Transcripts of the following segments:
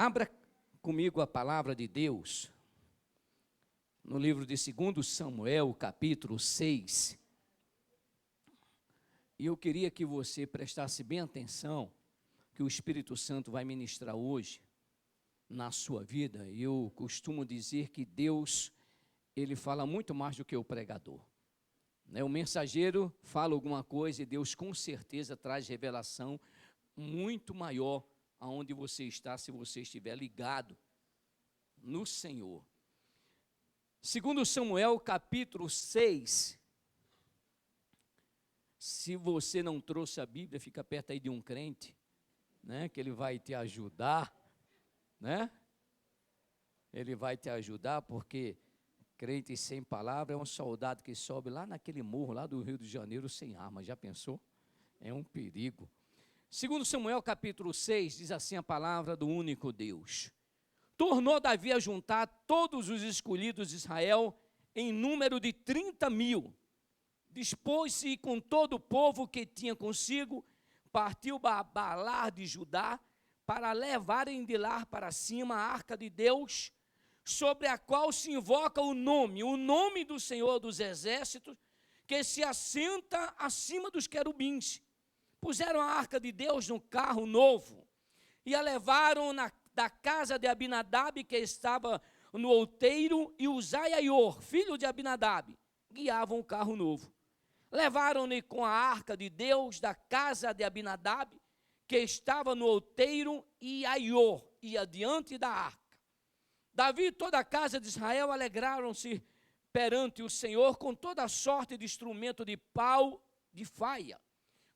Abra comigo a palavra de Deus, no livro de 2 Samuel, capítulo 6. E eu queria que você prestasse bem atenção, que o Espírito Santo vai ministrar hoje na sua vida. Eu costumo dizer que Deus, ele fala muito mais do que o pregador. O mensageiro fala alguma coisa e Deus com certeza traz revelação muito maior aonde você está, se você estiver ligado no Senhor. 2 Samuel, capítulo 6. Se você não trouxe a Bíblia, fica perto aí de um crente, que ele vai te ajudar, Ele vai te ajudar, porque crente sem palavra é um soldado que sobe lá naquele morro, lá do Rio de Janeiro, sem arma. Já pensou? É um perigo. 2 Samuel, capítulo 6, diz assim a palavra do único Deus. Tornou Davi a juntar todos os escolhidos de Israel em número de 30.000. Dispôs-se com todo o povo que tinha consigo, partiu para Baalar de Judá, para levarem de lá para cima a arca de Deus, sobre a qual se invoca o nome do Senhor dos Exércitos, que se assenta acima dos querubins. Puseram a arca de Deus no carro novo e a levaram da casa de Abinadab, que estava no outeiro, e Uzai e Aior, filho de Abinadab, guiavam o carro novo. Levaram-ne com a arca de Deus da casa de Abinadab, que estava no outeiro, e Aior ia diante da arca. Davi e toda a casa de Israel alegraram-se perante o Senhor com toda a sorte de instrumento de pau de faia,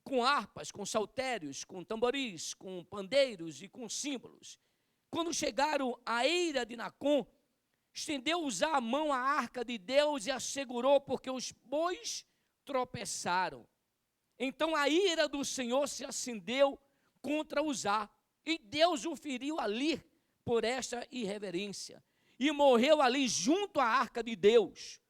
com harpas, com saltérios, com tamboris, com pandeiros e com símbolos. Quando chegaram à eira de Nacon, estendeu Uzá a mão à arca de Deus e a segurou, porque os bois tropeçaram. Então a ira do Senhor se acendeu contra Uzá, e Deus o feriu ali por esta irreverência, e morreu ali junto à arca de Deus.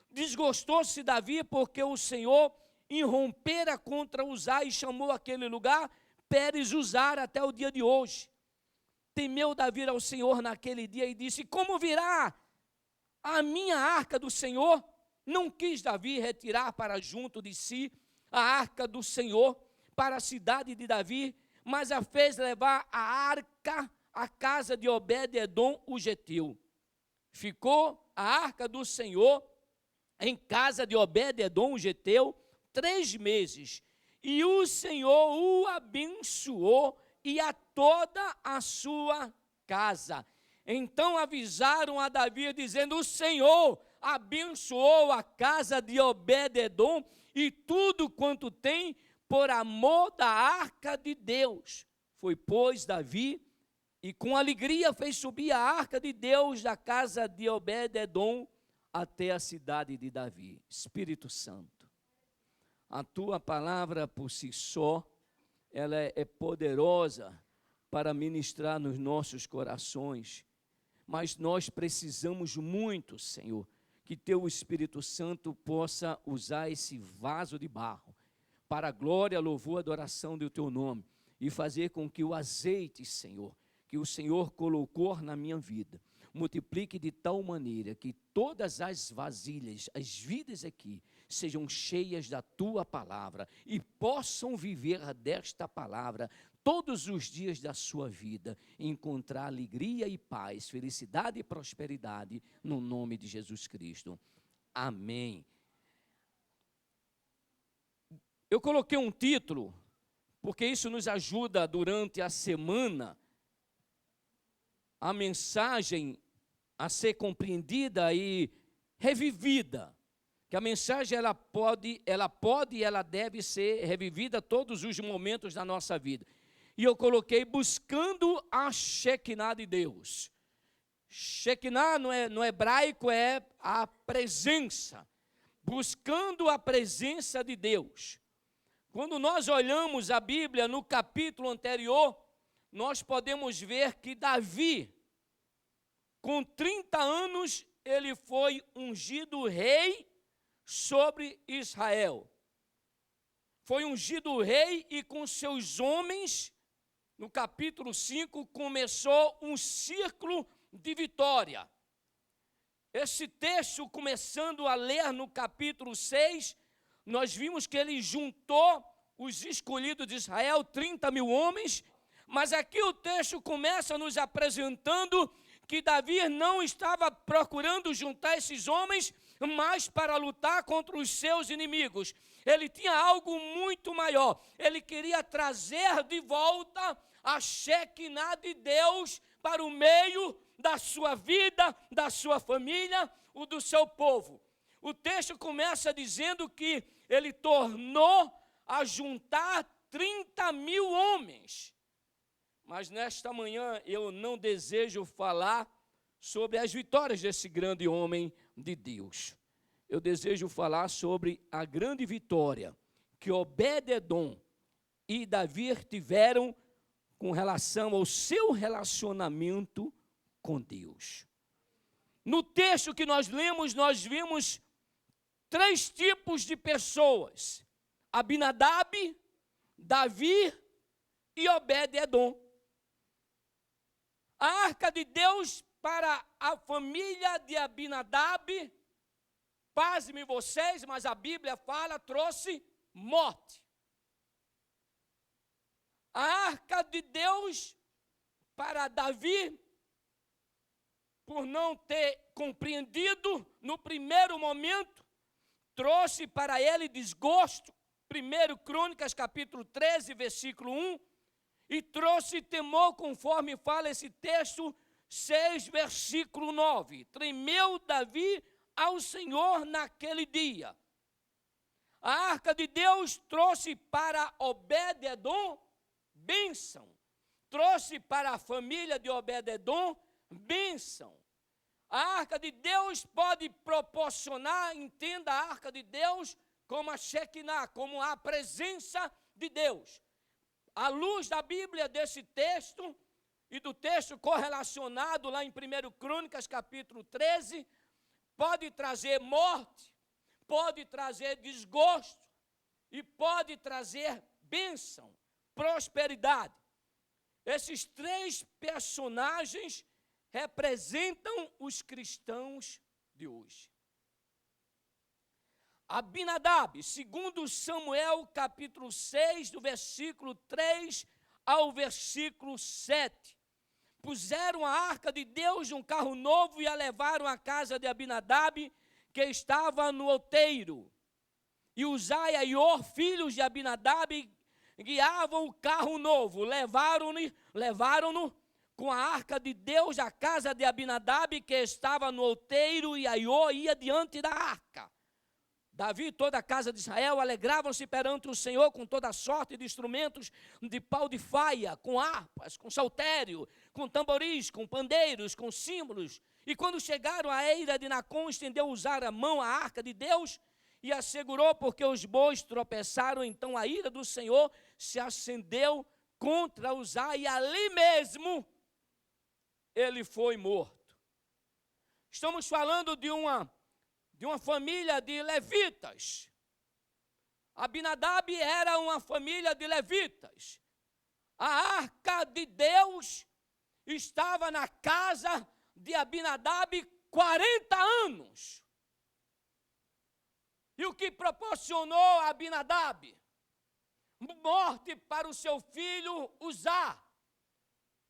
Desgostou-se Davi, porque o Senhor irrompera contra Uzá e chamou aquele lugar Pérez Uzar até o dia de hoje. Temeu Davi ao Senhor naquele dia e disse: como virá a minha arca do Senhor? Não quis Davi retirar para junto de si a arca do Senhor para a cidade de Davi, mas a fez levar a arca à casa de Obed-edom o geteu. Ficou a arca do Senhor em casa de Obed-edom o geteu 3 meses, e o Senhor o abençoou e a toda a sua casa. Então avisaram a Davi, dizendo: o Senhor abençoou a casa de Obed-edom e tudo quanto tem, por amor da arca de Deus. Foi, pois, Davi, e com alegria fez subir a arca de Deus da casa de Obed-edom até a cidade de Davi. Espírito Santo, a tua palavra por si só, ela é poderosa para ministrar nos nossos corações, mas nós precisamos muito, Senhor, que teu Espírito Santo possa usar esse vaso de barro para a glória, louvor, adoração do teu nome, e fazer com que o azeite, Senhor, que o Senhor colocou na minha vida, multiplique de tal maneira que todas as vasilhas, as vidas aqui, sejam cheias da tua palavra e possam viver desta palavra todos os dias da sua vida, encontrar alegria e paz, felicidade e prosperidade, no nome de Jesus Cristo. Amém. Eu coloquei um título, porque isso nos ajuda durante a semana, a mensagem a ser compreendida e revivida. Que a mensagem ela pode e ela deve ser revivida todos os momentos da nossa vida. E eu coloquei buscando a Shekinah de Deus. Shekinah no hebraico é a presença. Buscando a presença de Deus. Quando nós olhamos a Bíblia no capítulo anterior, nós podemos ver que Davi, com 30 anos, ele foi ungido rei sobre Israel. Foi ungido rei e com seus homens no capítulo 5, começou um círculo de vitória. Esse texto, começando a ler no capítulo 6, nós vimos que ele juntou os escolhidos de Israel, 30 mil homens, mas aqui o texto começa nos apresentando que Davi não estava procurando juntar esses homens, mas para lutar contra os seus inimigos. Ele tinha algo muito maior. Ele queria trazer de volta a Shekinah de Deus para o meio da sua vida, da sua família, o do seu povo. O texto começa dizendo que ele tornou a juntar 30 mil homens. Mas nesta manhã eu não desejo falar sobre as vitórias desse grande homem de Deus. Eu desejo falar sobre a grande vitória que Obed-edom e Davi tiveram com relação ao seu relacionamento com Deus. No texto que nós lemos, nós vimos 3 tipos de pessoas: Abinadab, Davi e Obed-edom. A arca de Deus para a família de Abinadab, pasme vocês, mas a Bíblia fala, trouxe morte. A arca de Deus para Davi, por não ter compreendido no primeiro momento, trouxe para ele desgosto. 1 Crônicas capítulo 13, versículo 1, e trouxe temor, conforme fala esse texto 6, versículo 9. Tremeu Davi ao Senhor naquele dia. A arca de Deus trouxe para Obed-edom bênção. Trouxe para a família de Obed-edom bênção. A arca de Deus pode proporcionar, entenda a arca de Deus como a Shekinah, como a presença de Deus. À luz da Bíblia, desse texto e do texto correlacionado lá em 1 Crônicas capítulo 13, pode trazer morte, pode trazer desgosto e pode trazer bênção, prosperidade. Esses 3 personagens representam os cristãos de hoje. Abinadab, segundo Samuel capítulo 6, do versículo 3 ao versículo 7. Puseram a arca de Deus num carro novo e a levaram à casa de Abinadab, que estava no outeiro. E Uzai e Aior, filhos de Abinadab, guiavam o carro novo. Levaram-no com a arca de Deus à casa de Abinadab, que estava no outeiro, e Aior ia diante da arca. Davi e toda a casa de Israel alegravam-se perante o Senhor com toda sorte de instrumentos de pau de faia, com harpas, com saltério, com tamboris, com pandeiros, com símbolos. E quando chegaram à eira de Nacon, estendeu Uzai a mão à arca de Deus e a segurou, porque os bois tropeçaram. Então a ira do Senhor se acendeu contra Uzai, e ali mesmo ele foi morto. Estamos falando de uma família de levitas. Abinadab era uma família de levitas. A arca de Deus estava na casa de Abinadab 40 anos. E o que proporcionou a Abinadab? Morte para o seu filho Uzá.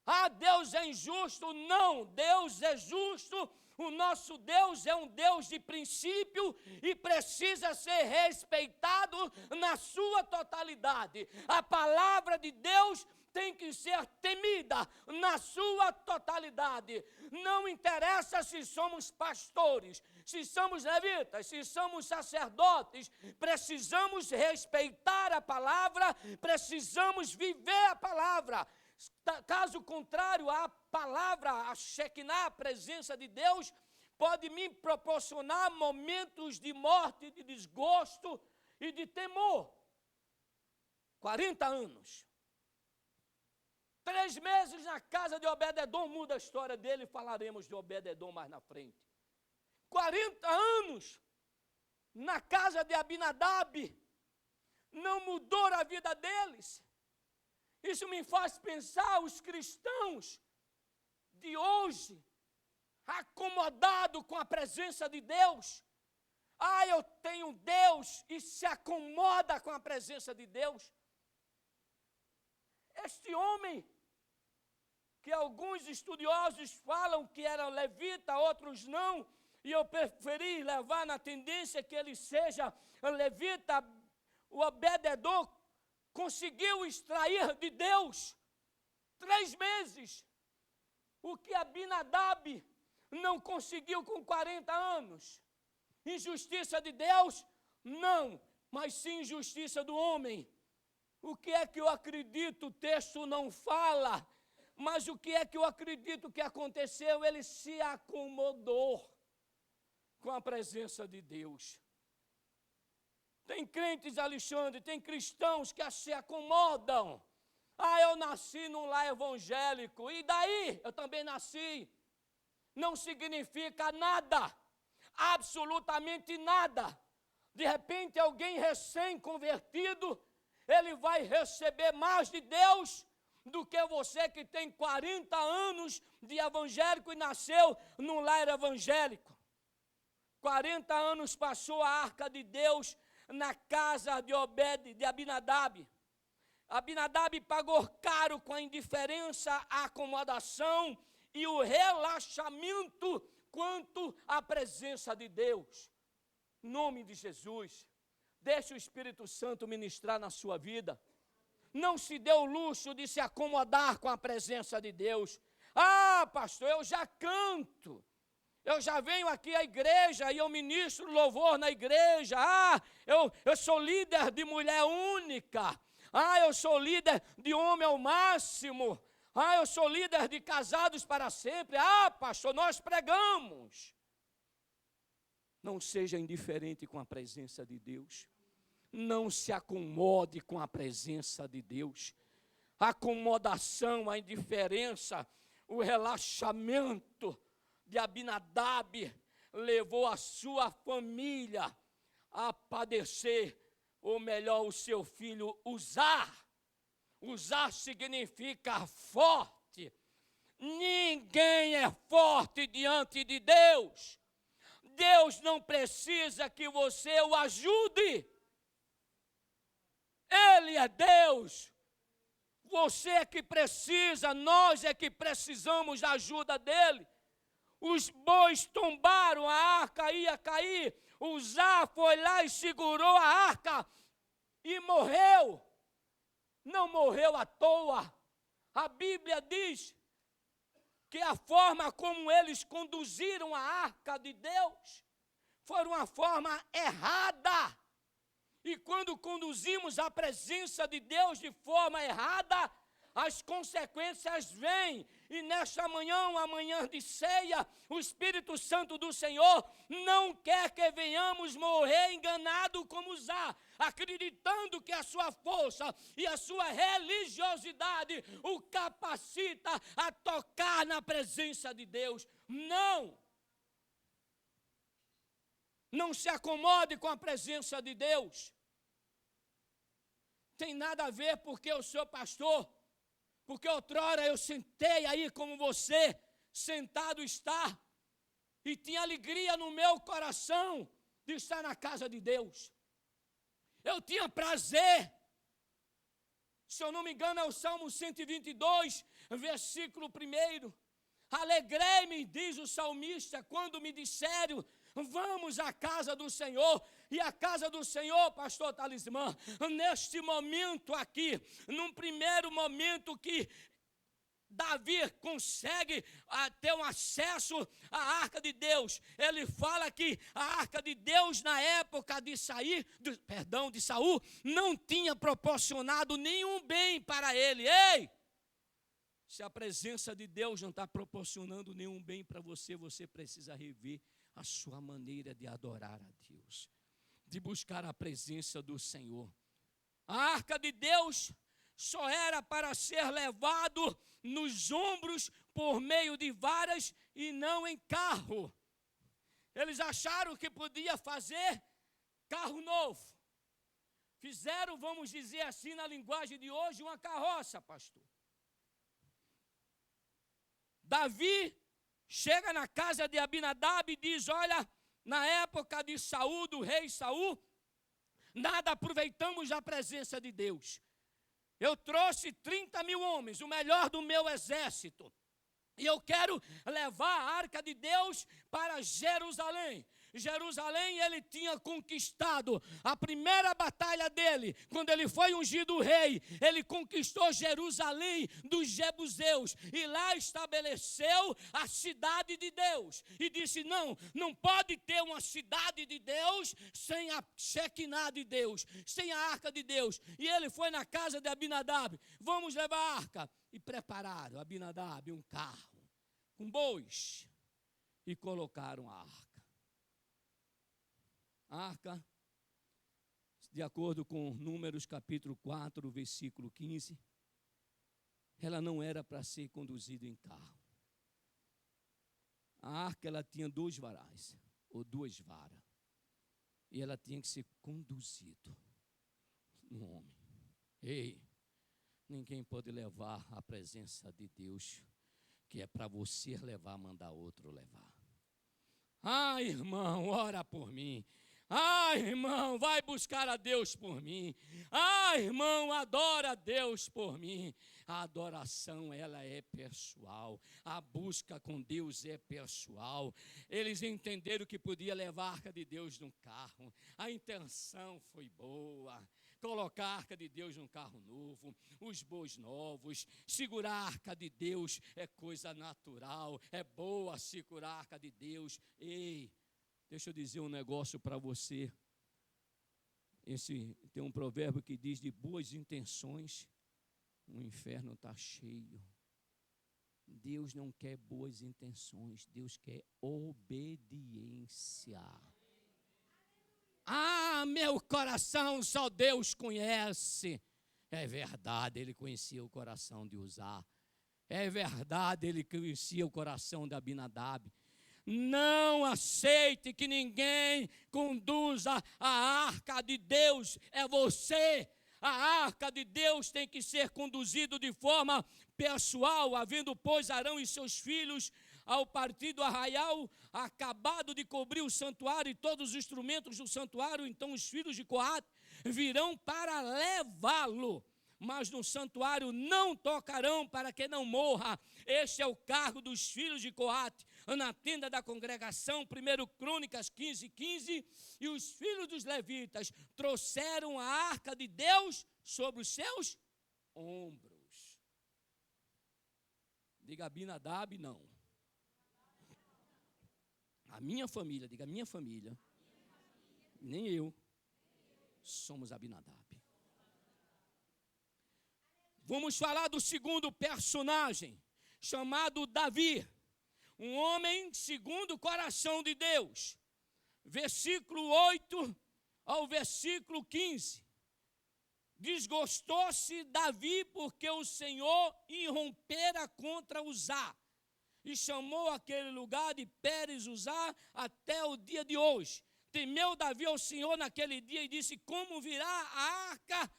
Ah, Deus é injusto? Não, Deus é justo. O nosso Deus é um Deus de princípio e precisa ser respeitado na sua totalidade. A palavra de Deus tem que ser temida na sua totalidade. Não interessa se somos pastores, se somos levitas, se somos sacerdotes, precisamos respeitar a palavra, precisamos viver a palavra. Caso contrário, a palavra, a Shekinah, a presença de Deus, pode me proporcionar momentos de morte, de desgosto e de temor. 40 anos. 3 meses na casa de Obed-edom, muda a história dele, falaremos de Obed-edom mais na frente. 40 anos na casa de Abinadab, não mudou a vida deles. Isso me faz pensar os cristãos de hoje, acomodado com a presença de Deus. Eu tenho Deus, e se acomoda com a presença de Deus. Este homem, que alguns estudiosos falam que era levita, outros não, e eu preferi levar na tendência que ele seja levita, o Obed-edom conseguiu extrair de Deus 3 meses, o que Abinadab não conseguiu com 40 anos. Injustiça de Deus? Não, mas sim injustiça do homem. O que é que eu acredito? O texto não fala, mas o que é que eu acredito que aconteceu? Ele se acomodou com a presença de Deus. Tem crentes, Alexandre, tem cristãos que se acomodam. Eu nasci num lar evangélico, e daí? Eu também nasci. Não significa nada, absolutamente nada. De repente, alguém recém-convertido, ele vai receber mais de Deus do que você que tem 40 anos de evangélico e nasceu num lar evangélico. 40 anos passou a arca de Deus na casa de Abinadab. Abinadab pagou caro com a indiferença, a acomodação e o relaxamento quanto à presença de Deus. Em nome de Jesus, deixe o Espírito Santo ministrar na sua vida. Não se dê o luxo de se acomodar com a presença de Deus. Pastor, eu já canto. Eu já venho aqui à igreja e eu ministro louvor na igreja. Eu sou líder de mulher única. Eu sou líder de homem ao máximo. Eu sou líder de casados para sempre. Pastor, nós pregamos. Não seja indiferente com a presença de Deus. Não se acomode com a presença de Deus. A acomodação, a indiferença, o relaxamento de Abinadab levou a sua família a padecer, ou melhor, o seu filho Uzá. Uzá significa forte. Ninguém é forte diante de Deus. Deus não precisa que você o ajude. Ele é Deus. Você é que precisa, nós é que precisamos da ajuda dele. Os bois tombaram, a arca ia cair. Uzá foi lá e segurou a arca e morreu. Não morreu à toa. A Bíblia diz que a forma como eles conduziram a arca de Deus foi uma forma errada. E quando conduzimos a presença de Deus de forma errada, as consequências vêm. E nesta manhã, uma manhã de ceia, o Espírito Santo do Senhor não quer que venhamos morrer enganados como Uzá, acreditando que a sua força e a sua religiosidade o capacita a tocar na presença de Deus. Não! Não se acomode com a presença de Deus. Tem nada a ver porque eu sou pastor, porque outrora eu sentei aí como você sentado está, e tinha alegria no meu coração de estar na casa de Deus. Eu tinha prazer. Se eu não me engano é o Salmo 122, versículo 1. Alegrei-me, diz o salmista, quando me disseram, vamos à casa do Senhor. E a casa do Senhor, pastor Talismã, neste momento aqui, num primeiro momento que Davi consegue ter um acesso à arca de Deus. Ele fala que a arca de Deus na época de Saul não tinha proporcionado nenhum bem para ele. Ei! Se a presença de Deus não está proporcionando nenhum bem para você, você precisa rever a sua maneira de adorar a Deus, de buscar a presença do Senhor. A arca de Deus só era para ser levado nos ombros por meio de varas e não em carro. Eles acharam que podia fazer carro novo. Fizeram, vamos dizer assim, na linguagem de hoje, uma carroça, pastor. Davi chega na casa de Abinadab e diz: olha, na época de Saul, do rei Saul, nada aproveitamos da presença de Deus. Eu trouxe 30.000 homens, o melhor do meu exército, e eu quero levar a arca de Deus para Jerusalém. Jerusalém ele tinha conquistado a primeira batalha dele, quando ele foi ungido rei, ele conquistou Jerusalém dos jebuseus, e lá estabeleceu a cidade de Deus, e disse: não pode ter uma cidade de Deus sem a Shekinah de Deus, sem a arca de Deus. E ele foi na casa de Abinadab: vamos levar a arca. E prepararam, Abinadab, um carro com bois, e colocaram a arca. A arca, de acordo com Números capítulo 4, versículo 15, ela não era para ser conduzida em carro. A arca ela tinha 2 varais, ou 2 varas, e ela tinha que ser conduzida no homem. Ei, ninguém pode levar a presença de Deus, que é para você levar, mandar outro levar. Ah, irmão, ora por mim. Ah, irmão, vai buscar a Deus por mim. Ah, irmão, adora a Deus por mim. A adoração, ela é pessoal. A busca com Deus é pessoal. Eles entenderam que podia levar a arca de Deus num carro. A intenção foi boa. Colocar a arca de Deus num carro novo, os bois novos, segurar a arca de Deus é coisa natural, é boa segurar a arca de Deus. Ei, deixa eu dizer um negócio para você. Tem um provérbio que diz: de boas intenções, o inferno está cheio. Deus não quer boas intenções, Deus quer obediência. Ah, meu coração só Deus conhece. É verdade, ele conhecia o coração de Uzá. É verdade, ele conhecia o coração de Abinadab. Não aceite que ninguém conduza a arca de Deus, é você. A arca de Deus tem que ser conduzida de forma pessoal, havendo, pois, Arão e seus filhos, ao partir do arraial, acabado de cobrir o santuário e todos os instrumentos do santuário, então os filhos de Coate virão para levá-lo. Mas no santuário não tocarão, para que não morra. Este é o cargo dos filhos de Coate, na tenda da congregação. 1 Crônicas 15:15. E os filhos dos levitas trouxeram a arca de Deus sobre os seus ombros. Diga Abinadab, não. A minha família, diga minha família, nem eu, somos Abinadab. Vamos falar do segundo personagem, chamado Davi, um homem segundo o coração de Deus. Versículo 8 ao versículo 15. Desgostou-se Davi porque o Senhor irrompera contra Uzá, e chamou aquele lugar de Pérez Uzá até o dia de hoje. Temeu Davi ao Senhor naquele dia e disse: como virá a arca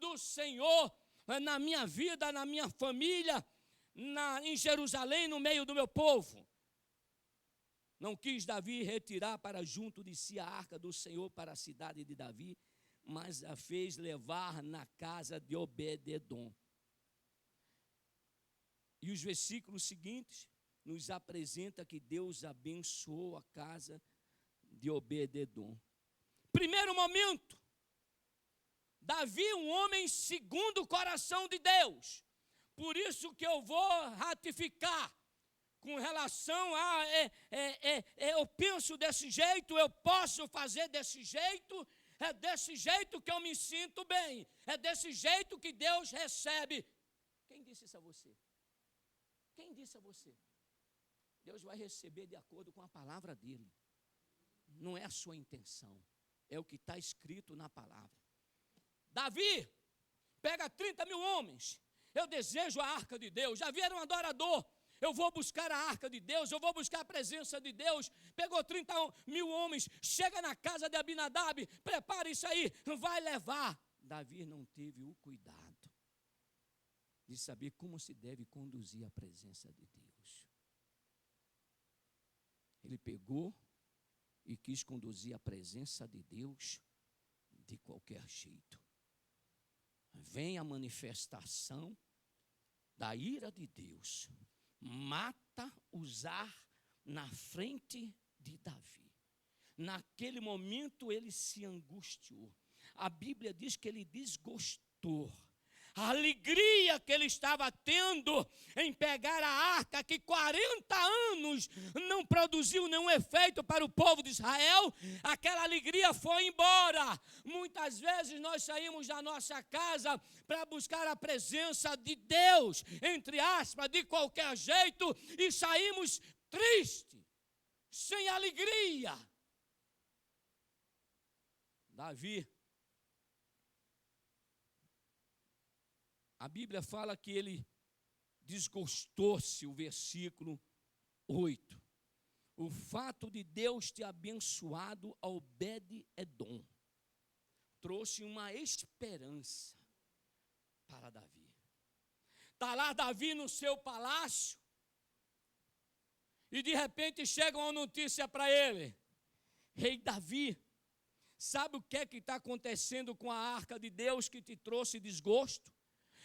do Senhor na minha vida, na minha família, em Jerusalém, no meio do meu povo? Não quis Davi retirar para junto de si a arca do Senhor para a cidade de Davi, mas a fez levar na casa de Obed-edom. E os versículos seguintes nos apresenta que Deus abençoou a casa de Obed-edom. Primeiro momento, Davi, um homem segundo o coração de Deus. Por isso que eu vou ratificar com relação a, eu penso desse jeito, eu posso fazer desse jeito, é desse jeito que eu me sinto bem, é desse jeito que Deus recebe. Quem disse isso a você? Quem disse a você? Deus vai receber de acordo com a palavra dele. Não é a sua intenção, é o que está escrito na palavra. Davi pega 30.000 homens. Eu desejo a arca de Deus. Davi era um adorador. eu vou buscar a arca de Deus, eu vou buscar a presença de Deus. Pegou 30.000 homens, chega na casa de Abinadab, prepara isso aí, vai levar. Davi não teve o cuidado de saber como se deve conduzir a presença de Deus. Ele pegou e quis conduzir a presença de Deus de qualquer jeito. Vem a manifestação da ira de Deus, mata Uzá na frente de Davi. Naquele momento ele se angustiou. A Bíblia diz que ele desgostou. A alegria que ele estava tendo em pegar a arca, que 40 anos não produziu nenhum efeito para o povo de Israel, aquela alegria foi embora. Muitas vezes nós saímos da nossa casa para buscar a presença de Deus, entre aspas, de qualquer jeito, e saímos tristes, sem alegria. Davi, a Bíblia fala que ele desgostou-se, o versículo 8. O fato de Deus ter abençoado a Obed-Edom trouxe uma esperança para Davi. Está lá Davi no seu palácio e de repente chega uma notícia para ele: Rei Davi, sabe o que é que está acontecendo com a arca de Deus que te trouxe desgosto?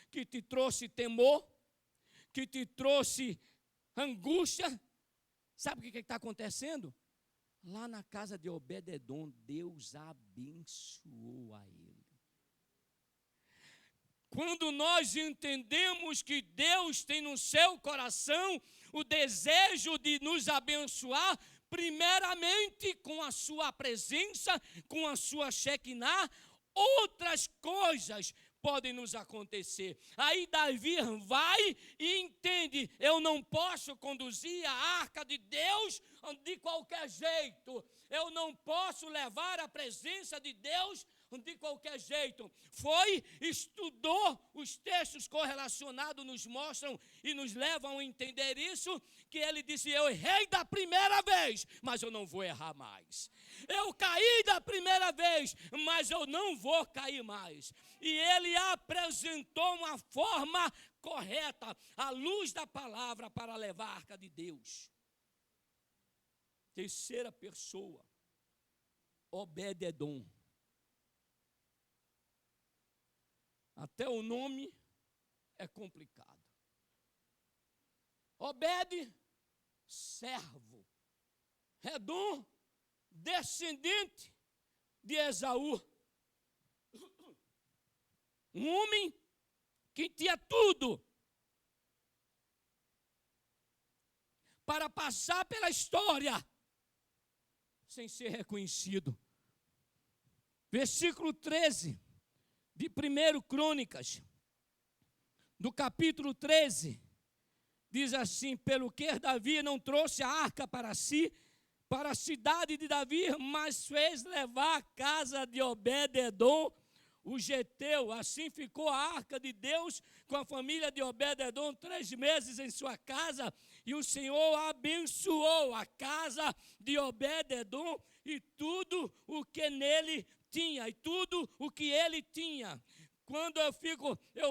Que te trouxe temor, que te trouxe angústia? Sabe o que está acontecendo? Lá na casa de Obed-Edom, Deus abençoou a ele. Quando nós entendemos que Deus tem no seu coração o desejo de nos abençoar, primeiramente com a sua presença, com a sua Shekinah, outras coisas podem nos acontecer. Aí Davi vai e entende: eu não posso conduzir a arca de Deus de qualquer jeito, eu não posso levar a presença de Deus de qualquer jeito. Foi, estudou, os textos correlacionados nos mostram e nos levam a entender isso, que ele disse: eu errei da primeira vez, mas eu não vou errar mais. Eu caí da primeira vez, mas eu não vou cair mais. E ele apresentou uma forma correta, à luz da palavra, para levar a arca de Deus. Terceira pessoa, Obed-Edom. Até o nome é complicado. Obed, servo. Edom, descendente de Esaú. Um homem que tinha tudo para passar pela história sem ser reconhecido. Versículo 13 de 1 Crônicas, do capítulo 13, diz assim: pelo que Davi não trouxe a arca para si, para a cidade de Davi, mas fez levar a casa de Obed-Edom, o geteu. Assim ficou a arca de Deus com a família de Obed-Edom 3 meses em sua casa, e o Senhor abençoou a casa de Obed-Edom e tudo o que nele tinha, e tudo o que ele tinha. Quando eu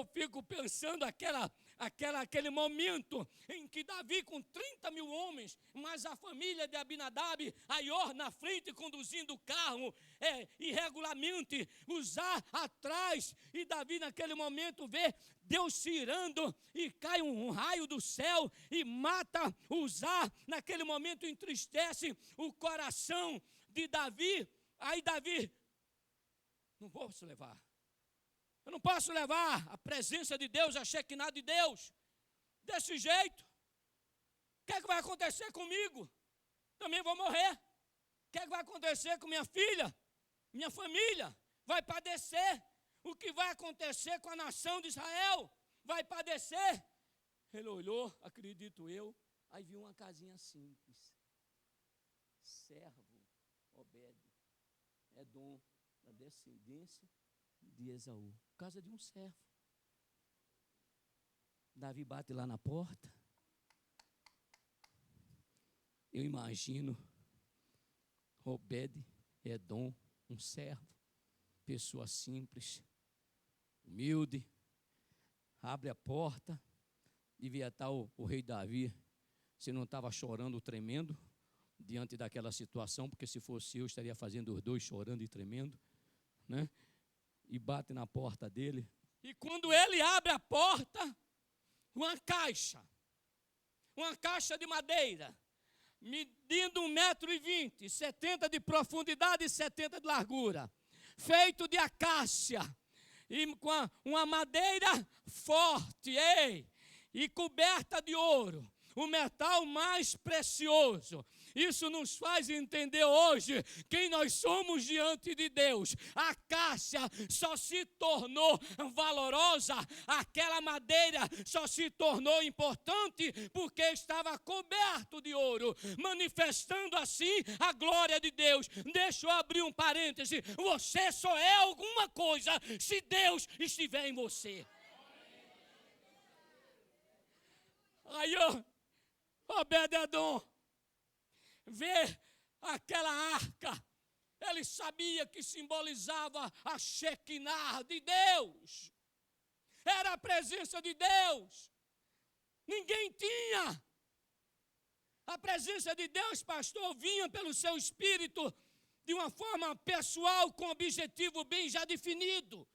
fico pensando aquele momento em que Davi, com 30.000 homens, mais a família de Abinadab, Aior na frente conduzindo o carro, irregularmente, Uzá atrás, e Davi naquele momento vê Deus se irando e cai um raio do céu e mata Uzá. Naquele momento entristece o coração de Davi. Aí Davi: não posso levar. Eu não posso levar a presença de Deus, a Shekinah de Deus, desse jeito. O que é que vai acontecer comigo? Também vou morrer. O que é que vai acontecer com minha filha? Minha família vai padecer. O que vai acontecer com a nação de Israel? Vai padecer. Ele olhou, acredito eu, aí viu uma casinha simples. Servo Obed-Edom, da descendência de Esaú, casa de um servo. Davi bate lá na porta. eu imagino Obed-Edom, um servo, pessoa simples, humilde, abre a porta, devia estar o rei Davi, se não estava chorando tremendo, diante daquela situação, porque se fosse eu, estaria fazendo os dois chorando e tremendo, né? E bate na porta dele, e quando ele abre a porta, uma caixa de madeira, medindo 1,20 m, 70 de profundidade e 70 de largura, feito de acácia, e com uma madeira forte, e coberta de ouro, o metal mais precioso. Isso nos faz entender hoje quem nós somos diante de Deus. A acácia só se tornou valorosa, aquela madeira só se tornou importante porque estava coberto de ouro, manifestando assim a glória de Deus. Deixa eu abrir um parêntese: você só é alguma coisa se Deus estiver em você. Aí, Obed-Edom vê aquela arca, ele sabia que simbolizava a Shekinah de Deus, era a presença de Deus, ninguém tinha. A presença de Deus, pastor, vinha pelo seu espírito de uma forma pessoal, com objetivo bem já definido.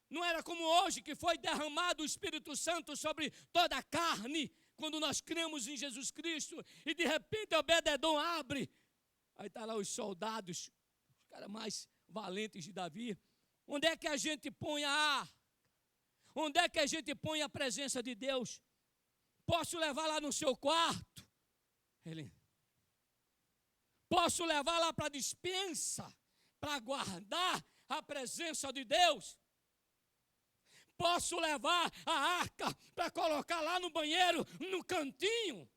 Não era como hoje, que foi derramado o Espírito Santo sobre toda a carne, quando nós cremos em Jesus Cristo, e de repente Obed-Edom abre, aí está lá os soldados, os caras mais valentes de Davi. Onde é que a gente põe a arca? Onde é que a gente põe a presença de Deus? Posso levar lá no seu quarto? Posso levar lá para a despensa, para guardar a presença de Deus? Posso levar a arca para colocar lá no banheiro, no cantinho?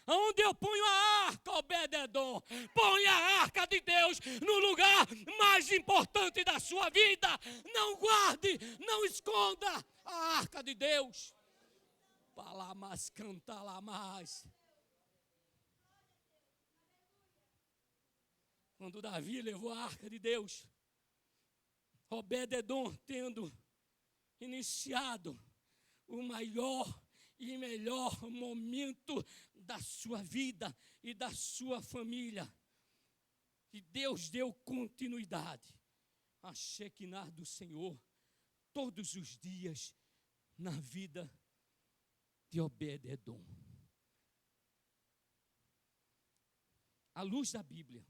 Onde eu ponho a arca, Obed-Edom? Põe a arca de Deus no lugar mais importante da sua vida. Não guarde, não esconda a arca de Deus. Para mais cantar lá mais. Quando Davi levou a arca de Deus, Obed-Edom, tendo iniciado o maior e melhor momento da sua vida e da sua família, e Deus deu continuidade a Shekinah do Senhor todos os dias na vida de Obed-Edom. À luz da Bíblia,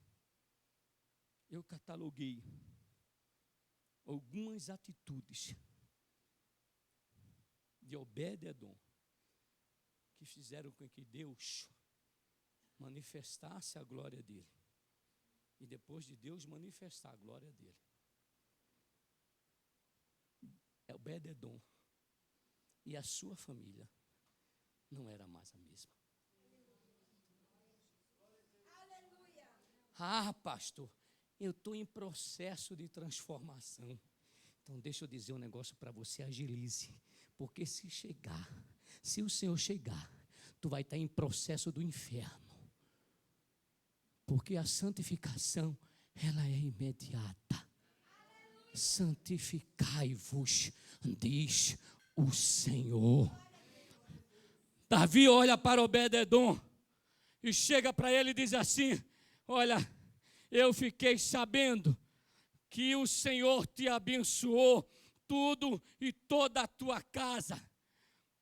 eu cataloguei algumas atitudes de Obed-Edom que fizeram com que Deus manifestasse a glória dele. E depois de Deus manifestar a glória dele, Obed-Edom e a sua família não era mais a mesma. Ah, pastor, eu estou em processo de transformação. Então deixa eu dizer um negócio para você, agilize. Porque se o Senhor chegar, tu vai estar em processo do inferno. Porque a santificação, ela é imediata. Santificai-vos, diz o Senhor. Davi olha para Obed-Edom e chega para ele e diz assim: olha, eu fiquei sabendo que o Senhor te abençoou tudo e toda a tua casa.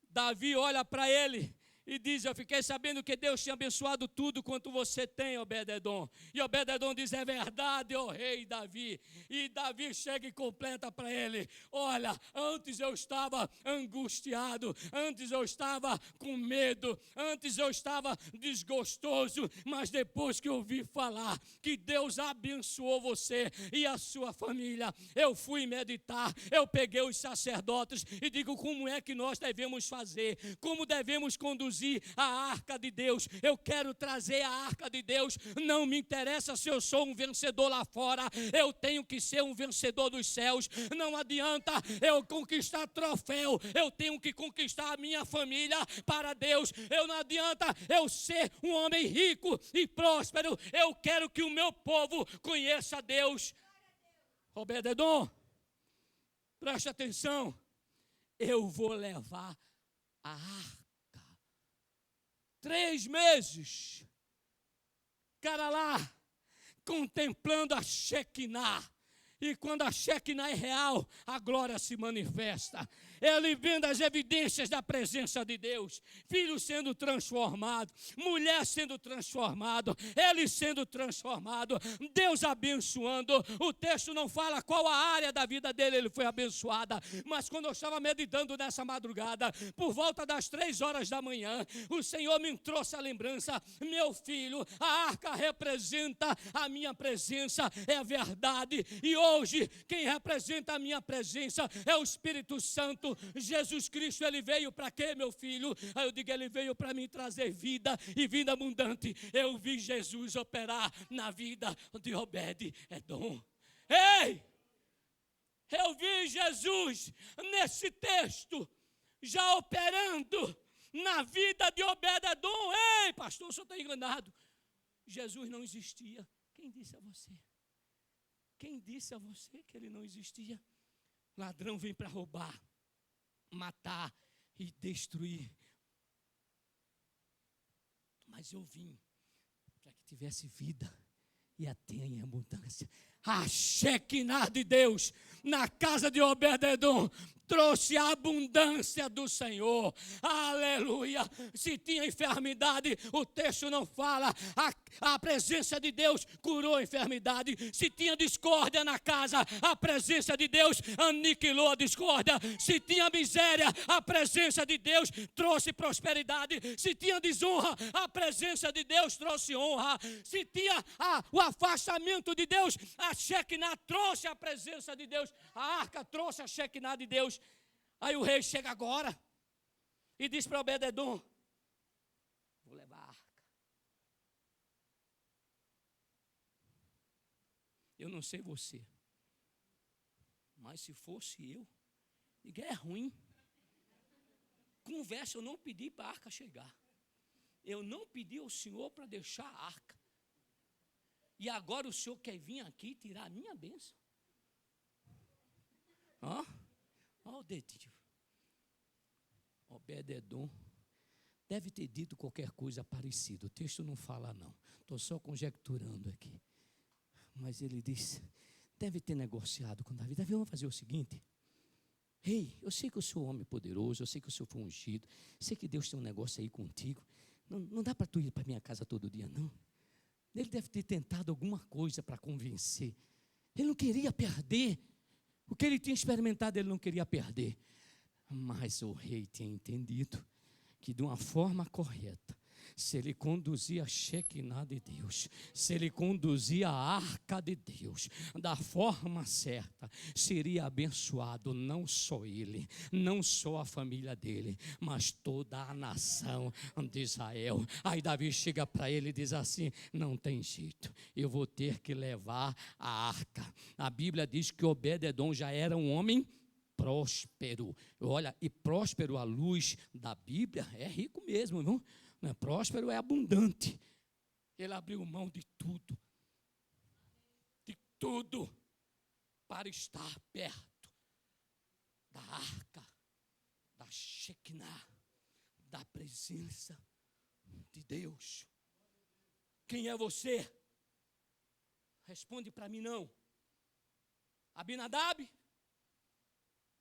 Davi olha para ele e diz: eu fiquei sabendo que Deus tinha abençoado tudo quanto você tem, Obed-Edom. E Obed-Edom diz: é verdade, ó rei Davi. E Davi chega e completa para ele: olha, antes eu estava angustiado, antes eu estava com medo, antes eu estava desgostoso, mas depois que eu ouvi falar que Deus abençoou você e a sua família, eu fui meditar, eu peguei os sacerdotes e digo: como é que nós devemos fazer, como devemos conduzir conduzir a arca de Deus. Eu quero trazer a arca de Deus. Não me interessa se eu sou um vencedor lá fora. Eu tenho que ser um vencedor dos céus. Não adianta eu conquistar troféu. Eu tenho que conquistar a minha família para Deus. Não adianta eu ser um homem rico e próspero. Eu quero que o meu povo conheça a Deus. Obed-edom, preste atenção. Eu vou levar a arca. 3 meses, cara lá, contemplando a Shekinah. E quando a Shekinah é real, a glória se manifesta. Ele vendo as evidências da presença de Deus. Filho sendo transformado, mulher sendo transformado, ele sendo transformado, Deus abençoando. O texto não fala qual a área da vida dele ele foi abençoada. Mas quando eu estava meditando nessa madrugada, por volta das 3 horas da manhã, o Senhor me trouxe a lembrança. Meu filho, a arca representa a minha presença, é verdade. E hoje, quem representa a minha presença é o Espírito Santo. Jesus Cristo, ele veio para quê, meu filho? Aí eu digo, ele veio para me trazer vida e vida abundante. Eu vi Jesus operar na vida de Obed-edom. Ei! Eu vi Jesus nesse texto já operando na vida de Obed-edom. Ei, pastor, o senhor está enganado. Jesus não existia. Quem disse a você? Quem disse a você que ele não existia? Ladrão vem para roubar, matar e destruir. Mas eu vim para que tivesse vida e a tenha em abundância. A Shekinah de Deus na casa de Obed-edom trouxe a abundância do Senhor. Aleluia. Se tinha enfermidade, o texto não fala. A presença de Deus curou a enfermidade. Se tinha discórdia na casa, a presença de Deus aniquilou a discórdia. Se tinha miséria, a presença de Deus trouxe prosperidade. Se tinha desonra, a presença de Deus trouxe honra. Se tinha o afastamento de Deus, a Shekinah trouxe a presença de Deus. A arca trouxe a Shekinah de Deus. Aí o rei chega agora e diz para Obed-edom: vou levar a arca. Eu não sei você, mas se fosse eu, ninguém é ruim. Conversa, eu não pedi para a arca chegar. Eu não pedi ao Senhor para deixar a arca. E agora o Senhor quer vir aqui tirar a minha bênção? Olha o dedinho. Obed-edom deve ter dito qualquer coisa parecida. O texto não fala não. Estou só conjecturando aqui. Mas ele diz, deve ter negociado com Davi. Davi, vamos fazer o seguinte. Ei, eu sei que eu sou um homem poderoso, eu sei que o Senhor foi ungido, sei que Deus tem um negócio aí contigo. Não dá para tu ir para minha casa todo dia, não. Ele deve ter tentado alguma coisa para convencer. Ele não queria perder. O que ele tinha experimentado, ele não queria perder. Mas o rei tinha entendido que de uma forma correta, se ele conduzia a Shekinah de Deus, se ele conduzia a arca de Deus da forma certa, seria abençoado não só ele, não só a família dele, mas toda a nação de Israel. Aí Davi chega para ele e diz assim: não tem jeito, eu vou ter que levar a arca. A Bíblia diz que Obed-edom já era um homem próspero. Olha, e próspero à luz da Bíblia é rico mesmo, viu? Não é próspero, é abundante. Ele abriu mão de tudo, para estar perto da arca, da Shekinah, da presença de Deus. Quem é você? Responde para mim não. Abinadab?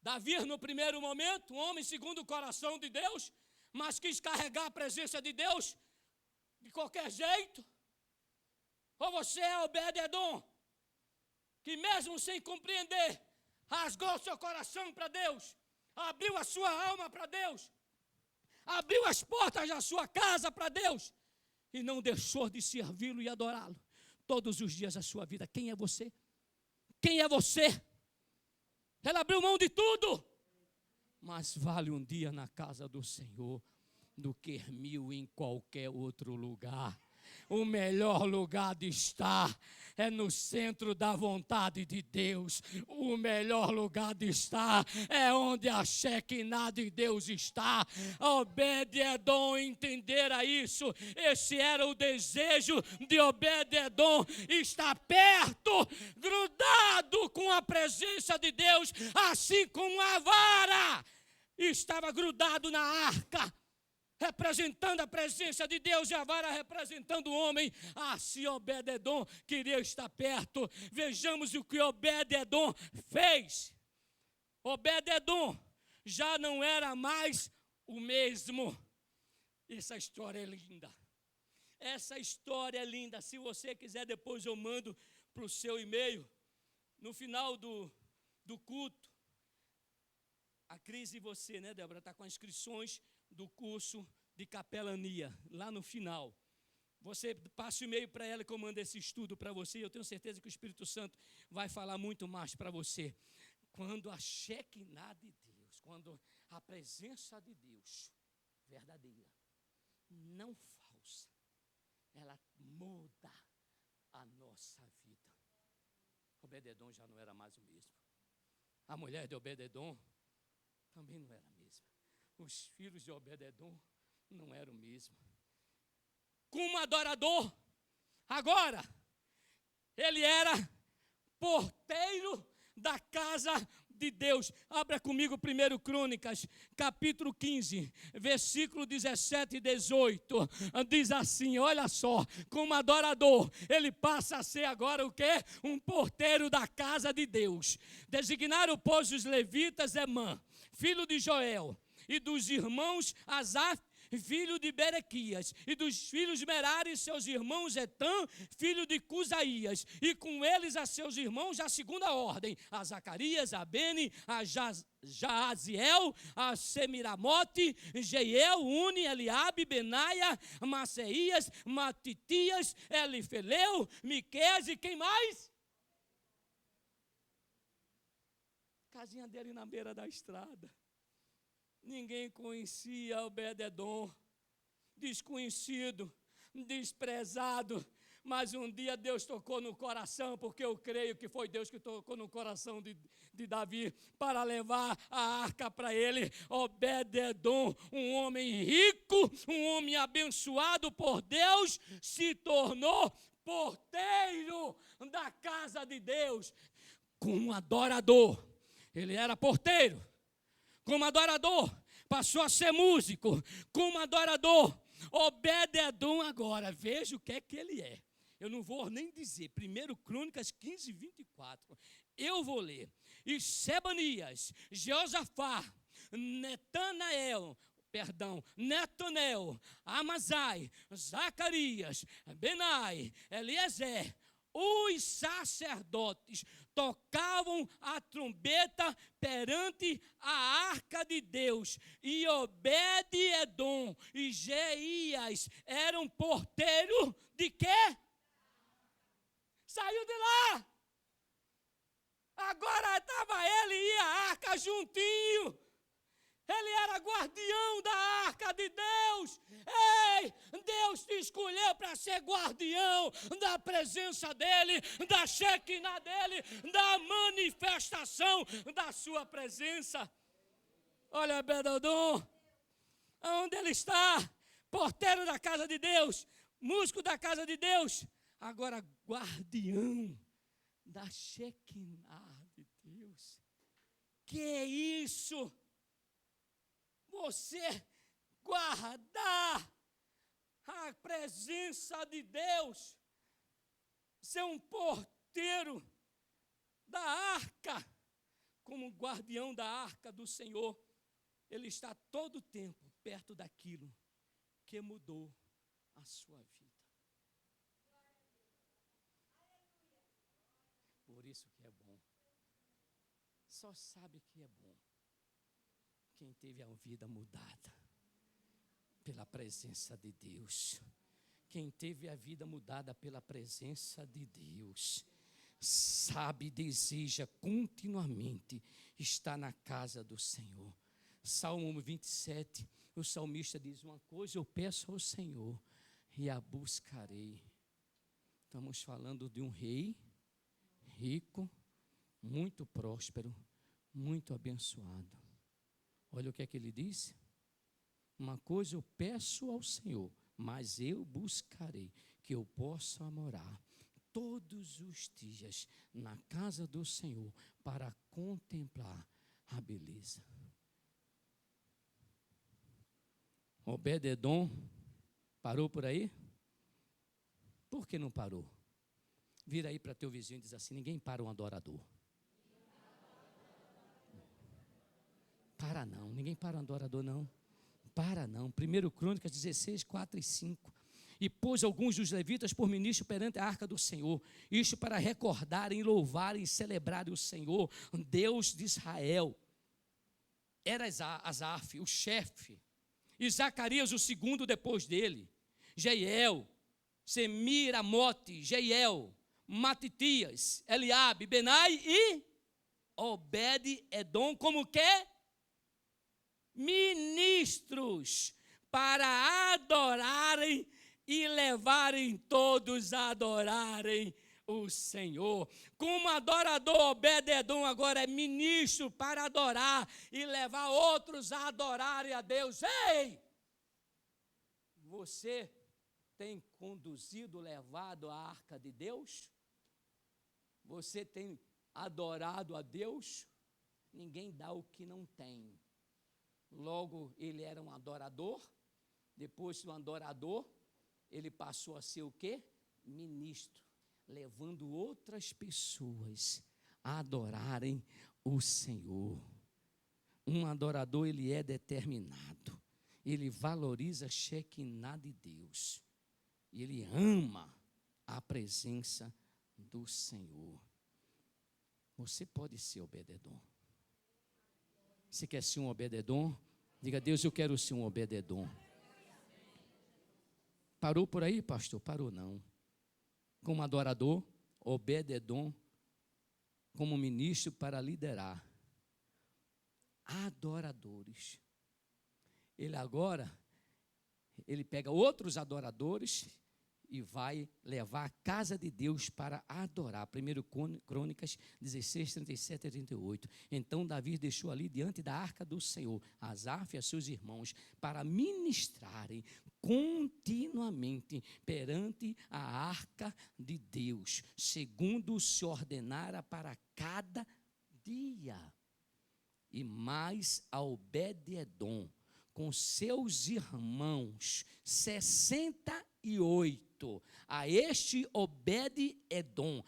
Davi no primeiro momento, um homem segundo o coração de Deus, mas quis carregar a presença de Deus de qualquer jeito? Ou você é Obed-edom, que mesmo sem compreender, rasgou seu coração para Deus, abriu a sua alma para Deus, abriu as portas da sua casa para Deus, e não deixou de servi-lo e adorá-lo todos os dias da sua vida? Quem é você? Quem é você? Ele abriu mão de tudo. Mas vale um dia na casa do Senhor. do que 1000 em qualquer outro lugar. O melhor lugar de estar é no centro da vontade de Deus. O melhor lugar de estar é onde a Shekinah de Deus está. Obed-edom entendera isso. Esse era o desejo de Obed-edom, estar perto, grudado com a presença de Deus, assim como a vara estava grudado na arca, representando a presença de Deus, e a vara representando o homem. Assim Obed-edom queria estar perto. Vejamos o que Obed-edom fez. Obed-edom já não era mais o mesmo. Essa história é linda. Essa história é linda. Se você quiser, depois eu mando para o seu e-mail. No final do culto, a Cris e você, né, Débora, está com as inscrições do curso de capelania, lá no final. Você passa o e-mail para ela que eu mando esse estudo para você, e eu tenho certeza que o Espírito Santo vai falar muito mais para você. Quando a Shekinah de Deus, quando a presença de Deus, verdadeira, não falsa, ela muda a nossa vida. Obed-edom já não era mais o mesmo. A mulher de Obed-edom também não era a mesma. Os filhos de Obed-edom não eram o mesmo. Como adorador, agora, ele era porteiro da casa de Deus. Abra comigo 1 Crônicas, capítulo 15, versículo 17 e 18. Diz assim, olha só, como adorador, ele passa a ser agora o quê? Um porteiro da casa de Deus. Designaram, pois, os levitas Emã, filho de Joel, e dos irmãos Asaf, filho de Berequias, e dos filhos de Merari, seus irmãos Etã, filho de Cusaías, e com eles a seus irmãos da segunda ordem, a Zacarias, a Beni, a Jaaziel, a Semiramote, Jeiel, Uni, Eliabe, Benaia, Maceias, Matitias, Elifeleu, Miqueias e quem mais? Casinha dele na beira da estrada. Ninguém conhecia Obed-edom, desconhecido, desprezado, mas um dia Deus tocou no coração, porque eu creio que foi Deus que tocou no coração de Davi, para levar a arca para ele. Obed-edom, um homem rico, um homem abençoado por Deus, se tornou porteiro da casa de Deus, como adorador. Ele era porteiro. Como adorador, passou a ser músico. Como adorador, Obed-edom agora, veja o que é que ele é. Eu não vou nem dizer, 1 Crônicas 15, 24. Eu vou ler. E Sebanias, Jeosafá, Netanel, Amazai, Zacarias, Benai, Eliezer, os sacerdotes tocavam a trombeta perante a arca de Deus, e Obed-edom e Jeías eram porteiro de quê? Saiu de lá. Agora estava ele e a arca juntinho. Ele era guardião da arca de Deus. Ei, Deus te escolheu para ser guardião da presença dEle, da Shekinah dEle, da manifestação da sua presença. Olha, Obed-edom, onde ele está? Porteiro da casa de Deus, músico da casa de Deus, agora guardião da Shekinah de Deus. Que é isso? Você guardar a presença de Deus, ser um porteiro da arca, como guardião da arca do Senhor, ele está todo o tempo perto daquilo que mudou a sua vida. Por isso que é bom. Só sabe que é bom quem teve a vida mudada pela presença de Deus. Quem teve a vida mudada pela presença de Deus, sabe e deseja continuamente estar na casa do Senhor. Salmo 27, O salmista diz: uma coisa eu peço ao Senhor e a buscarei. Estamos falando de um rei rico, muito próspero, muito abençoado. Olha o que é que ele disse: uma coisa eu peço ao Senhor, mas eu buscarei que eu possa morar todos os dias na casa do Senhor para contemplar a beleza. Obed-edom parou por aí? Por que não parou? Vira aí para teu vizinho e diz assim: ninguém para um adorador. Para não, ninguém para um adorador não. Para não. 1 Crônicas 16, 4 e 5. E pôs alguns dos levitas por ministro perante a arca do Senhor, isto para recordarem, louvarem e celebrarem o Senhor, Deus de Israel. Era Asaf, o chefe, e Zacarias, o segundo depois dele, Jeiel, Semiramote, Jeiel, Matitias, Eliabe, Benai e Obed-edom, como que? Ministros, para adorarem e levarem todos a adorarem o Senhor. Como adorador, Obed-edom agora é ministro para adorar e levar outros a adorarem a Deus. Ei! Você tem conduzido, levado a arca de Deus? Você tem adorado a Deus? Ninguém dá o que não tem. Logo, ele era um adorador. Depois de um adorador, ele passou a ser o quê? Ministro, levando outras pessoas a adorarem o Senhor. Um adorador, ele é determinado. Ele valoriza a Shekinah de Deus. E ele ama a presença do Senhor. Você pode ser Obed-edom. Você quer ser um Obed-edom? Diga: Deus, eu quero ser um Obed-edom. Parou por aí, pastor? Parou não. Como adorador, Obed-edom, como ministro para liderar adoradores. Ele pega outros adoradores e vai levar a casa de Deus para adorar. 1 Crônicas 16, 37 e 38. Então Davi deixou ali diante da arca do Senhor Asaf e seus irmãos para ministrarem continuamente perante a arca de Deus, segundo se ordenara para cada dia. E mais a Obed-edom com seus irmãos, 68, a este Obed-edom.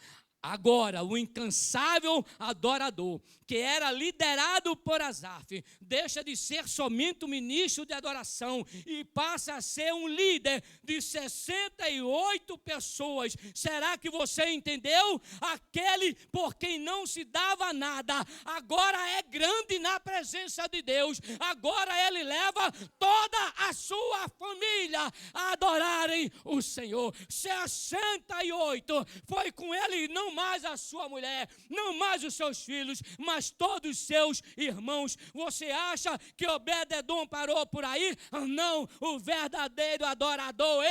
Agora, o incansável adorador, que era liderado por Asaf, deixa de ser somente um ministro de adoração e passa a ser um líder de 68 pessoas. Será que você entendeu? Aquele por quem não se dava nada, agora é grande na presença de Deus. Agora ele leva toda a sua família a adorarem o Senhor. 68, foi com ele não mais a sua mulher, não mais os seus filhos, mas todos os seus irmãos. Você acha que Obed-edom parou por aí? Não, o verdadeiro adorador,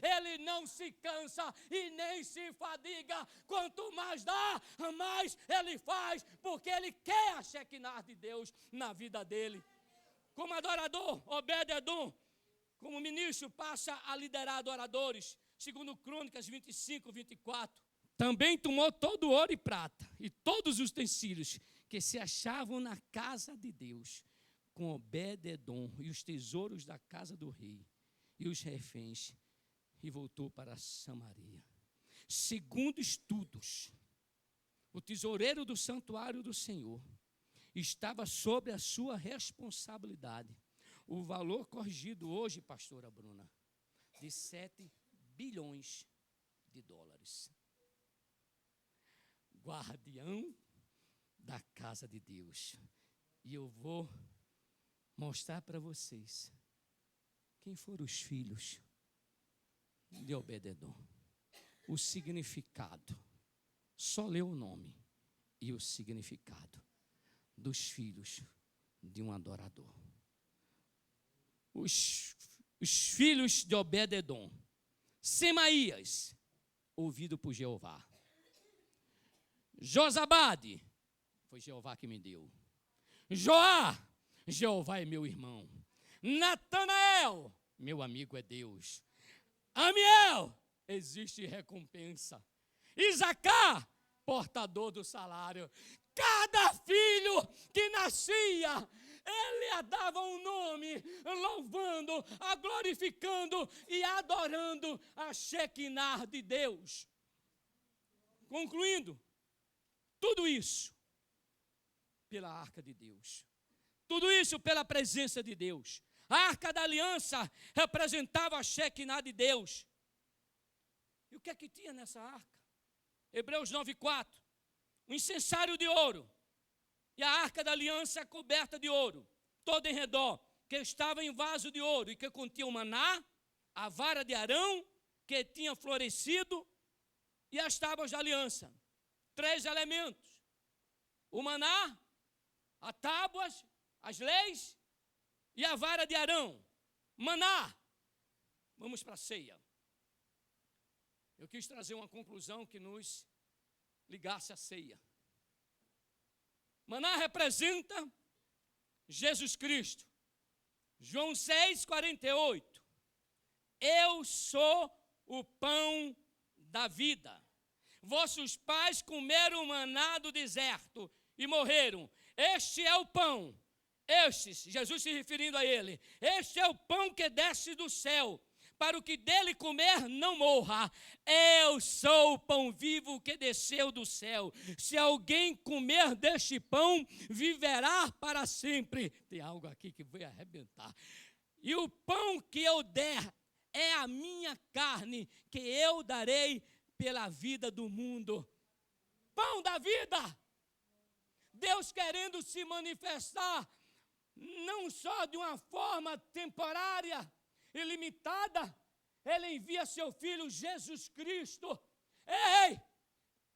ele não se cansa e nem se fadiga. Quanto mais dá, mais ele faz, porque ele quer a Shekinah de Deus na vida dele. Como adorador, Obed-edom, como ministro, passa a liderar adoradores. Segundo Crônicas 25, 24. Também tomou todo o ouro e prata e todos os utensílios que se achavam na casa de Deus, com Obed-edom e os tesouros da casa do rei e os reféns, e voltou para Samaria. Segundo estudos, o tesoureiro do santuário do Senhor estava sob a sua responsabilidade. O valor corrigido hoje, pastora Bruna, de 7 bilhões de dólares. Guardião da casa de Deus. E eu vou mostrar para vocês quem foram os filhos de Obed-edom. O significado. Só leu o nome e o significado dos filhos de um adorador. os filhos de Obed-edom. Semaías, ouvido por Jeová. Josabade, foi Jeová que me deu. Joá, Jeová é meu irmão. Natanael, meu amigo é Deus. Amiel, existe recompensa. Isacar, portador do salário. Cada filho que nascia, ele dava um nome, louvando, glorificando e adorando a Shekinah de Deus. Concluindo, tudo isso pela arca de Deus. Tudo isso pela presença de Deus. A arca da aliança representava a Shekinah de Deus. E o que é que tinha nessa arca? Hebreus 9:4. Um incensário de ouro. E a arca da aliança coberta de ouro, toda em redor, que estava em vaso de ouro e que continha o maná, a vara de Arão, que tinha florescido, e as tábuas da aliança. 3 elementos. O maná, as tábuas, as leis e a vara de Arão. Maná. Vamos para a ceia. Eu quis trazer uma conclusão que nos ligasse à ceia. Maná representa Jesus Cristo. João 6,48. Eu sou o pão da vida. Vossos pais comeram maná do deserto e morreram. Este é o pão. Jesus se referindo a ele. Este é o pão que desce do céu, para o que dele comer não morra. Eu sou o pão vivo que desceu do céu. Se alguém comer deste pão, viverá para sempre. Tem algo aqui que vai arrebentar. E o pão que eu der é a minha carne, que eu darei pela vida do mundo. Pão da vida. Deus querendo se manifestar, não só de uma forma temporária, ilimitada, ele envia seu Filho Jesus Cristo. Ei,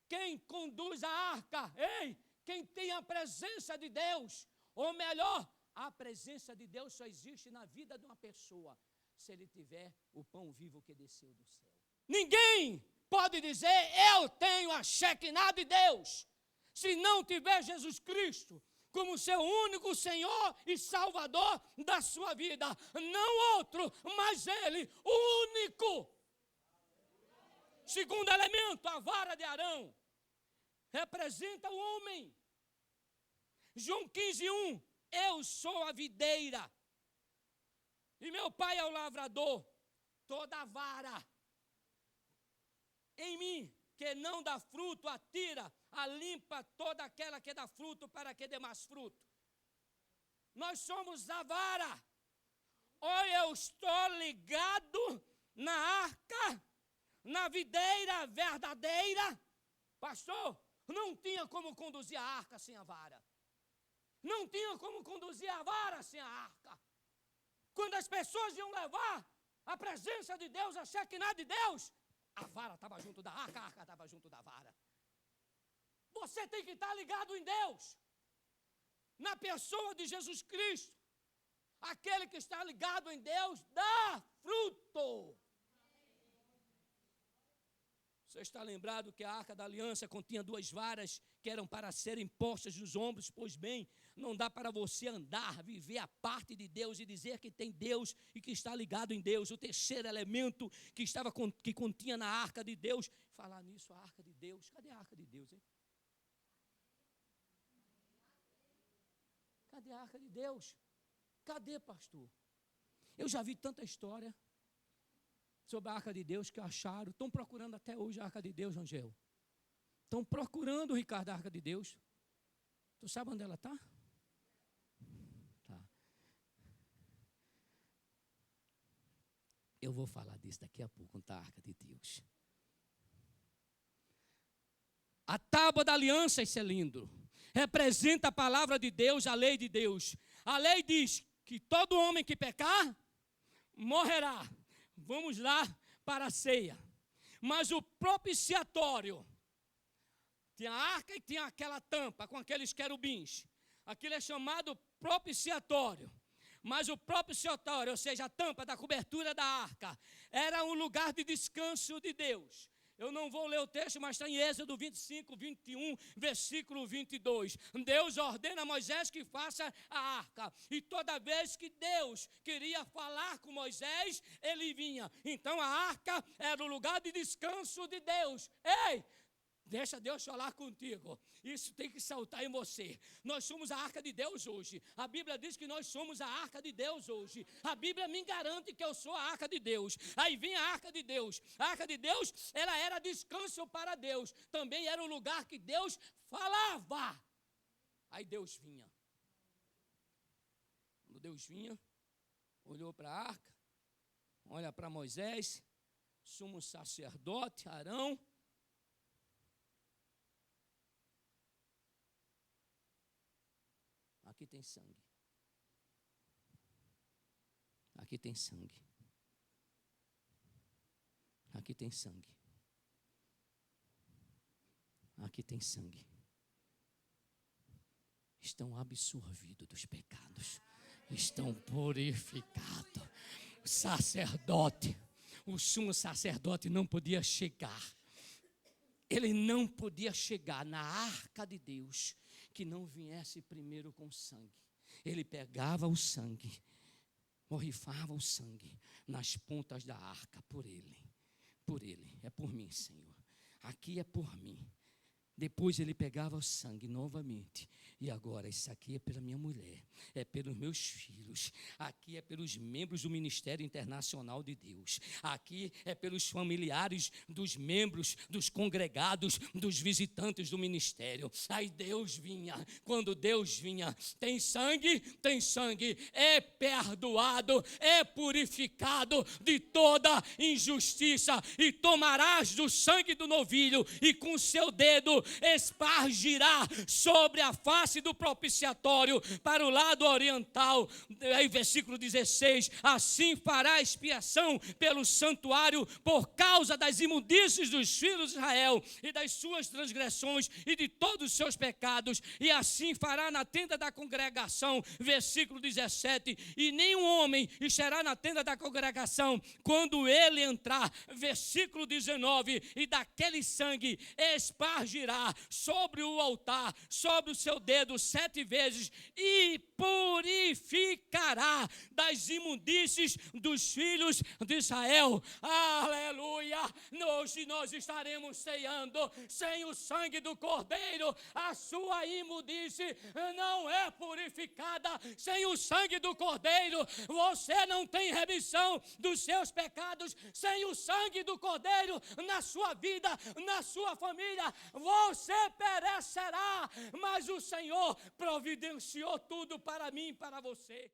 quem conduz a arca, ei, quem tem a presença de Deus, ou melhor, a presença de Deus só existe na vida de uma pessoa, se ele tiver o pão vivo que desceu do céu. Ninguém pode dizer, eu tenho a Shekinah de Deus, se não tiver Jesus Cristo como seu único Senhor e Salvador da sua vida. Não outro, mas Ele, o único. Segundo elemento, a vara de Arão, representa o homem. João 15:1, eu sou a videira, e meu pai é o lavrador. Toda vara em mim que não dá fruto, atira, a limpa toda aquela que dá fruto, para que dê mais fruto. Nós somos a vara. Ou eu estou ligado na arca, na videira verdadeira. Pastor, não tinha como conduzir a arca sem a vara. Não tinha como conduzir a vara sem a arca. Quando as pessoas iam levar a presença de Deus, a Shekinah de Deus, a vara estava junto da arca, a arca estava junto da vara. Você tem que estar ligado em Deus, na pessoa de Jesus Cristo. Aquele que está ligado em Deus dá fruto. Você está lembrado que a arca da aliança continha 2 varas que eram para serem postas nos ombros? Pois bem, não dá para você andar, viver a parte de Deus e dizer que tem Deus e que está ligado em Deus. O terceiro elemento que continha na arca de Deus. Falar nisso, a arca de Deus. Cadê a arca de Deus, hein? Cadê a arca de Deus? Cadê, pastor? Eu já vi tanta história sobre a arca de Deus que acharam. Estão procurando até hoje a arca de Deus, Angel. Estão procurando, Ricardo, a arca de Deus. Tu sabe onde ela está? Tá. Eu vou falar disso daqui a pouco, onde está a arca de Deus. A tábua da aliança, isso é lindo, representa a palavra de Deus, a lei de Deus. A lei diz que todo homem que pecar, morrerá. Vamos lá para a ceia. Mas o propiciatório, tinha a arca e tinha aquela tampa com aqueles querubins. Aquilo é chamado propiciatório. Mas o propiciatório, ou seja, a tampa da cobertura da arca, era um lugar de descanso de Deus. Eu não vou ler o texto, mas está em Êxodo 25, 21, versículo 22. Deus ordena a Moisés que faça a arca. E toda vez que Deus queria falar com Moisés, ele vinha. Então a arca era o lugar de descanso de Deus. Ei! Deixa Deus falar contigo. Isso tem que saltar em você. Nós somos a arca de Deus hoje. A Bíblia diz que nós somos a arca de Deus hoje. A Bíblia me garante que eu sou a arca de Deus. Aí vem a arca de Deus. A arca de Deus, ela era descanso para Deus. Também era o lugar que Deus falava. Aí Deus vinha. Quando Deus vinha, olhou para a arca, olha para Moisés, sumo sacerdote, Arão. Aqui tem sangue. Aqui tem sangue. Aqui tem sangue. Aqui tem sangue. Estão absorvidos dos pecados. Estão purificados. O sacerdote, o sumo sacerdote não podia chegar. Ele não podia chegar na arca de Deus que não viesse primeiro com sangue. Ele pegava o sangue, borrifava o sangue nas pontas da arca por ele. Por ele, é por mim, Senhor. Aqui é por mim. Depois ele pegava o sangue novamente. E agora, isso aqui é pela minha mulher, é pelos meus filhos, aqui é pelos membros do Ministério Internacional de Deus, aqui é pelos familiares dos membros, dos congregados, dos visitantes do ministério. Aí Deus vinha, quando Deus vinha, tem sangue, é perdoado, é purificado de toda injustiça, e tomarás do sangue do novilho, e com seu dedo espargirá sobre a face do propiciatório para o lado oriental. Aí versículo 16, assim fará expiação pelo santuário por causa das imundícies dos filhos de Israel e das suas transgressões e de todos os seus pecados, e assim fará na tenda da congregação. Versículo 17, e nenhum homem estará na tenda da congregação quando ele entrar. Versículo 19, e daquele sangue espargirá sobre o altar, sobre o seu dedo 7 vezes, e purificará das imundícies dos filhos de Israel. Aleluia! Hoje nós estaremos ceando sem o sangue do Cordeiro. A sua imundície não é purificada sem o sangue do Cordeiro. Você não tem remissão dos seus pecados sem o sangue do Cordeiro na sua vida, na sua família. Você perecerá, mas o Senhor providenciou tudo para mim e para você.